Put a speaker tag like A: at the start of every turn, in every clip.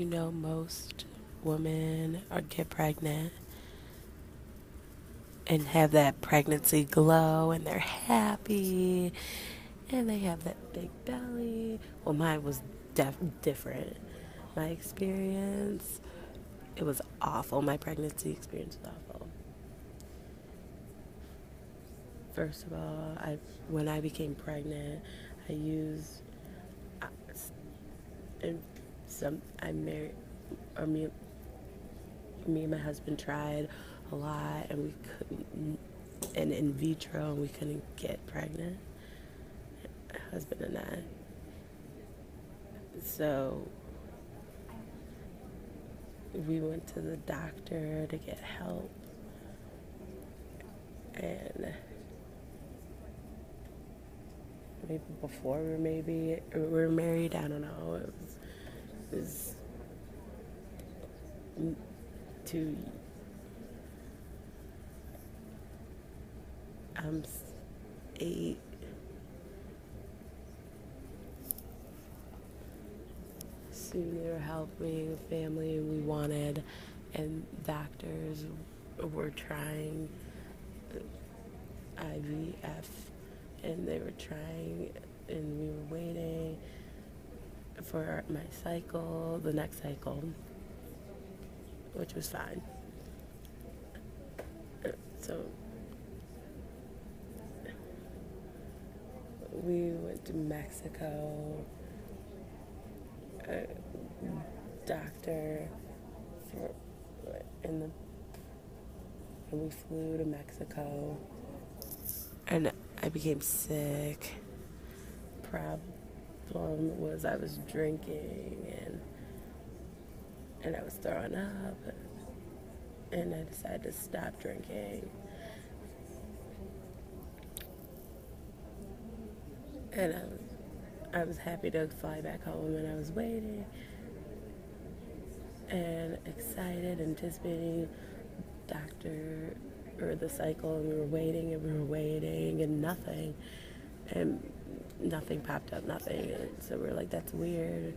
A: most women get pregnant and have that pregnancy glow and they're happy and they have that big belly. Well, mine was different. My experience, it was awful. My pregnancy experience was awful. First of all, when I became pregnant, I used and I married, or me and my husband tried a lot, and we couldn't, and in vitro, and we couldn't get pregnant. My husband and I. So we went to the doctor to get help, and maybe before we were married. I don't know. It was too. I'm 8. Senior helped me with family we wanted, and doctors were trying IVF, and they were trying, and we were waiting for my cycle, the next cycle, which was fine. So we went to Mexico, a doctor and we flew to Mexico, and I became sick. Problem was I was drinking and I was throwing up, and I decided to stop drinking. And I was happy to fly back home, and I was waiting and excited, anticipating doctor or the cycle, and we were waiting and nothing popped up, nothing. And so we were like, that's weird.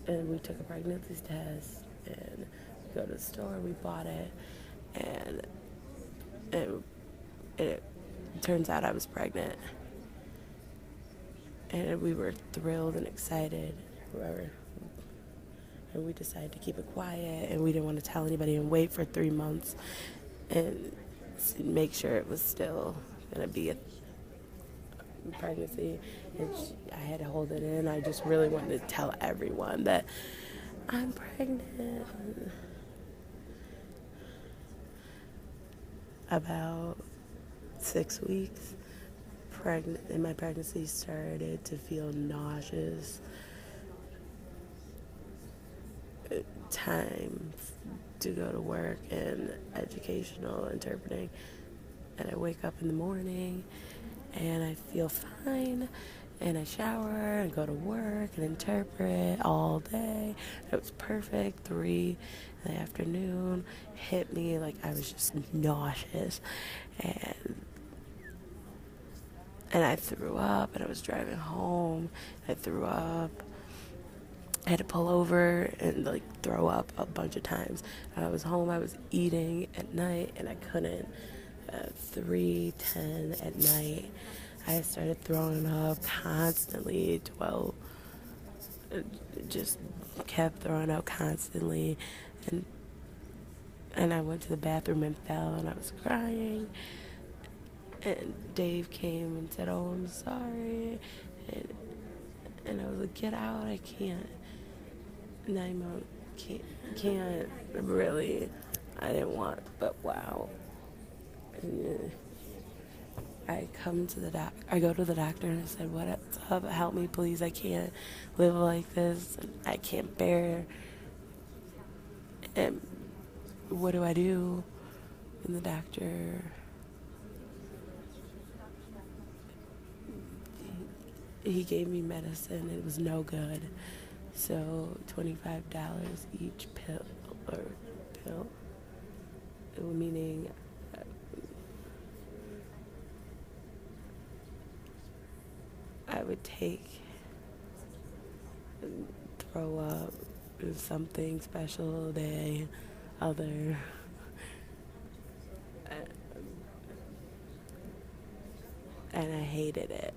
A: And we took a pregnancy test, and we go to the store, we bought it, and it turns out I was pregnant. And we were thrilled and excited. And we decided to keep it quiet, and we didn't want to tell anybody and wait for 3 months and make sure it was still going to be a pregnancy. And I had to hold it in. I just really wanted to tell everyone that I'm pregnant. About 6 weeks pregnant, and my pregnancy started to feel nauseous. Time to go to work and educational interpreting, and I wake up in the morning and I feel fine, and I shower and go to work and interpret all day. It was perfect. 3 in the afternoon hit me like I was just nauseous, and I threw up, and I was driving home. I threw up. I had to pull over and throw up a bunch of times. I was home, I was eating at night, and I couldn't. 3:10 at night, I started throwing up constantly. 12, just kept throwing up constantly, and I went to the bathroom and fell, and I was crying. And Dave came and said, "Oh, I'm sorry," and I was like, "Get out! I can't." 9 months, can't really. I didn't want, but wow. And I go to the doctor, and I said, "What's up? Help me, please. I can't live like this. I can't bear. And what do I do?" And the doctor, he gave me medicine. It was no good. So $25 each pill, meaning I would take grow up is something special day, other. And I hated it.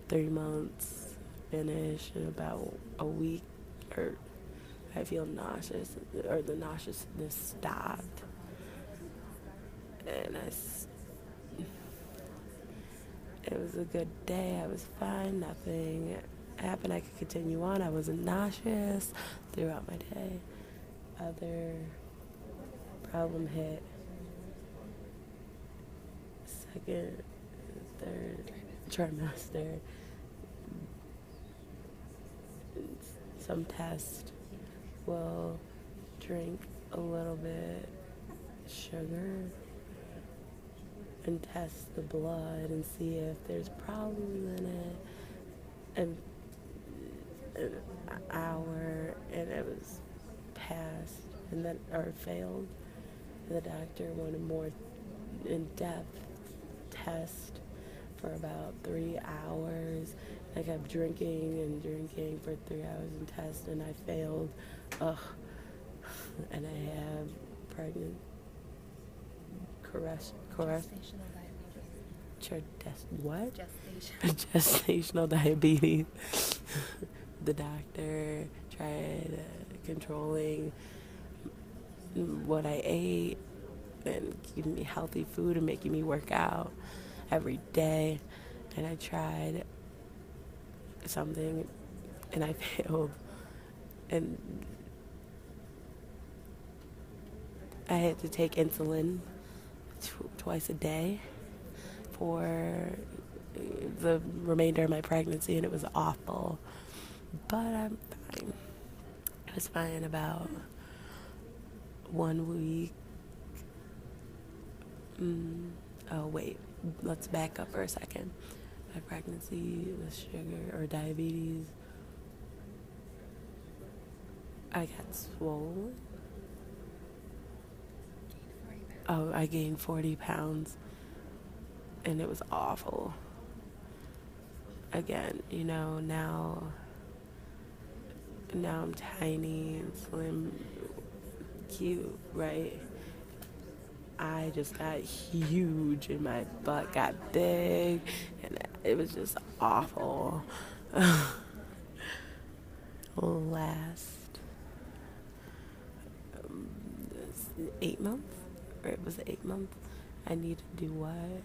A: 3 months, finish in about a week, or I feel nauseous, or the nauseousness stopped. And it was a good day. I was fine. Nothing happened. I could continue on. I wasn't nauseous throughout my day. Other problem hit. Second, third trimester. Some test will drink a little bit sugar and test the blood and see if there's problems in it. And an hour, and it was passed, and then or failed. And the doctor wanted more in-depth test for about 3 hours. I kept drinking and drinking for 3 hours and test, and I failed. Ugh. And I have pregnant.
B: Gestational diabetes.
A: What?
B: Gestation.
A: Gestational diabetes. The doctor tried controlling what I ate and giving me healthy food and making me work out every day. And I tried something and I failed. And I had to take insulin twice a day for the remainder of my pregnancy, and it was awful. But I'm fine. I was fine about 1 week. Oh, wait. Let's back up for a second. My pregnancy with sugar or diabetes, I got swollen. Oh, I gained 40 pounds, and it was awful. Again, now I'm tiny and slim, cute, right? I just got huge, and my butt got big, and it was just awful. Last 8 months, or it was 8 months, I need to do what?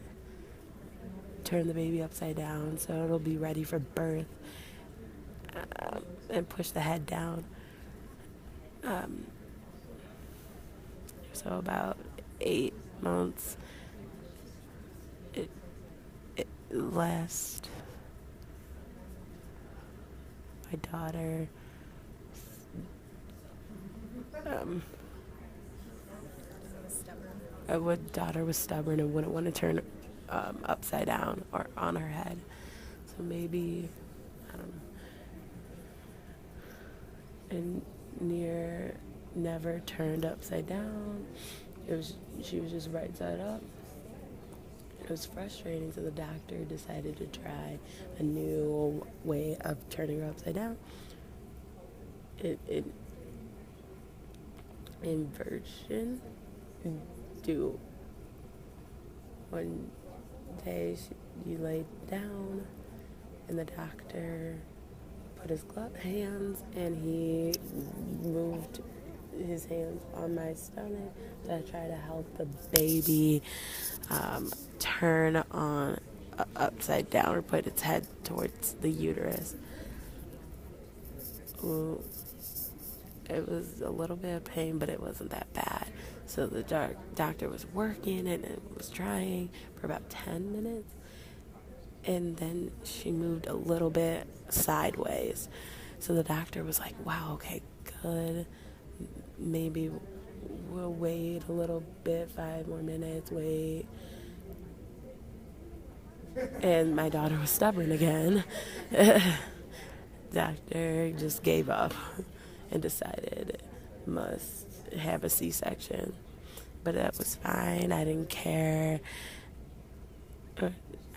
A: Turn the baby upside down so it'll be ready for birth, and push the head down. So about 8 months. It last. My daughter. My daughter was stubborn and wouldn't want to turn upside down or on her head. So maybe and never turned upside down. She was just right side up. It was frustrating, so the doctor decided to try a new way of turning her upside down. Inversion. Do one day you laid down, and the doctor put his gloved hands, and he moved his hands on my stomach to try to help the baby turn on upside down or put its head towards the uterus. Ooh, it was a little bit of pain, but it wasn't that bad. So the doctor was working and it was trying for about 10 minutes, and then she moved a little bit sideways. So the doctor was like, wow, okay, good. Maybe we'll wait a little bit, 5 more minutes, wait. And my daughter was stubborn again. Doctor just gave up and decided must have a C-section. But that was fine. I didn't care.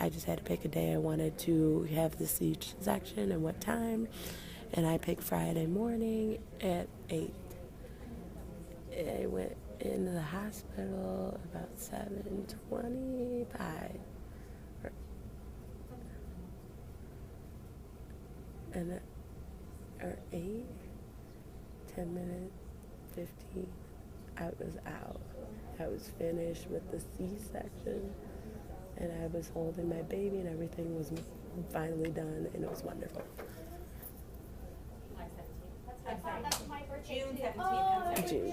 A: I just had to pick a day I wanted to have the C-section and what time. And I picked Friday morning at 8. I went into the hospital about 7:25. And or 8, 10 minutes, 15, I was out. I was finished with the C-section, and I was holding my baby, and everything was finally done, and it was wonderful.
C: June 17th.
A: June.